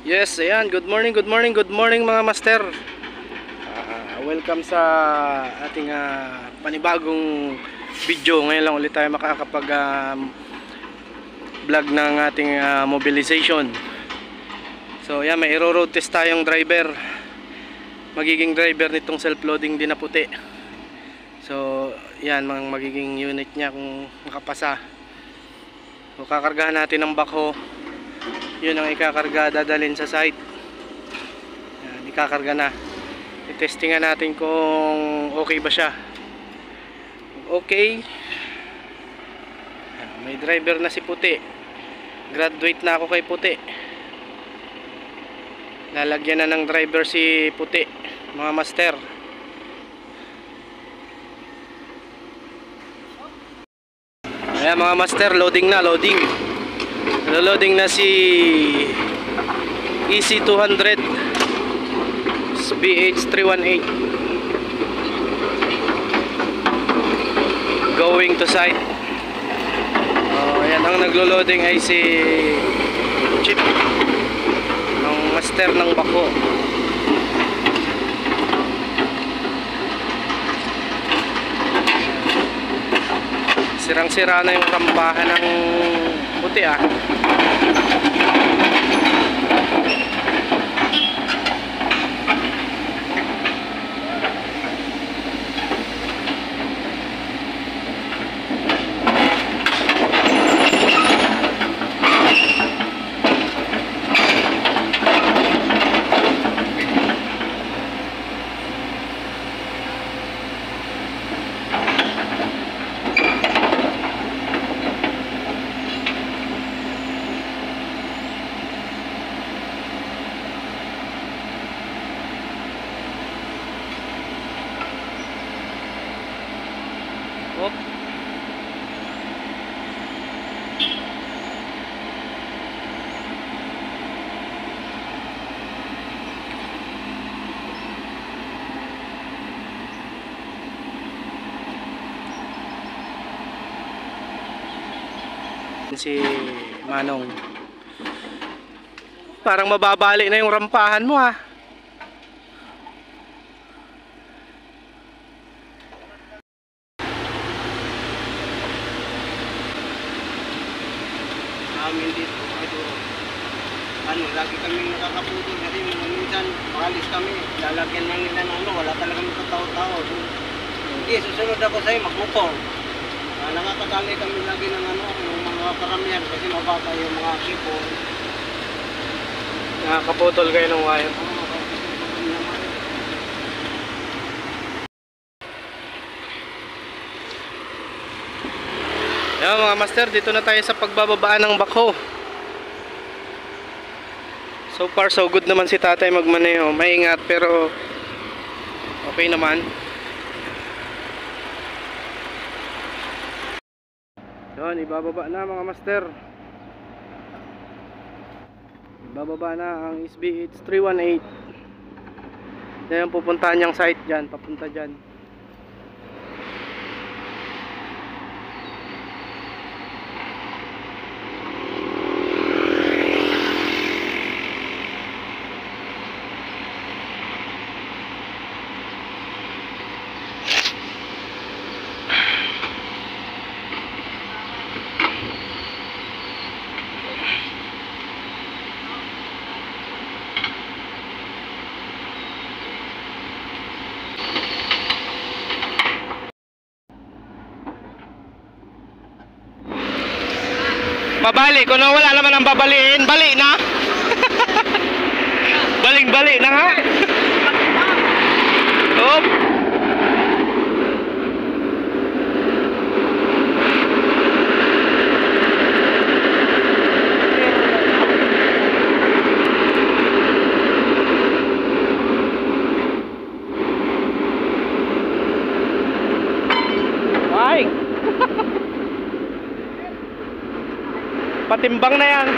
Yes, ayan. Good morning, good morning, good morning mga master. Welcome sa ating panibagong video. Ngayon lang ulit tayo makakapag vlog ng ating mobilization. So ayan, may road test tayong driver. Magiging driver nitong self-loading din na puti. So yan, magiging unit niya kung makapasa. So kakargahan natin ng backhoe. Yun ang ikakarga, dadalhin sa site. Yan, ikakarga na. I-testingan natin kung okay ba siya. Okay. Yan, may driver na si Puti. Graduate na ako kay Puti. Lalagyan na ng driver si Puti, mga master. Ayan mga master, loading na, loading. Loading na si EC200 BH318 going to site. Ayan, ang naglo-loading ay si Chip, ang master ng backhoe. Sirang-sira na yung rampahan ng Puti Oh. Si Manong, parang mababali na yung rampahan mo Amin dito, lagi kami nakakaputol kasi minsan makalis kami, lalagyan lang nila ng wala talagang tao-tao. Hindi, susunod ako sa'yo, magmotor. Nakakatali kami lagi ng yung mga karamihan kasi mababa yung mga kipo. Nakakaputol kayo ng wire. Ayan mga master, dito na tayo sa pagbababaan ng backhoe. So far so good naman si tatay magmaneho. Maingat pero okay naman. Yun, ibababa na mga master. Ibababa na ang SBH 318. Yan yung pupuntahan niyang site dyan, papunta dyan. Babali, kung wala naman ang babaliin, bali na. Baling-bali na nga. Oop. Ay. Patimbang na yan.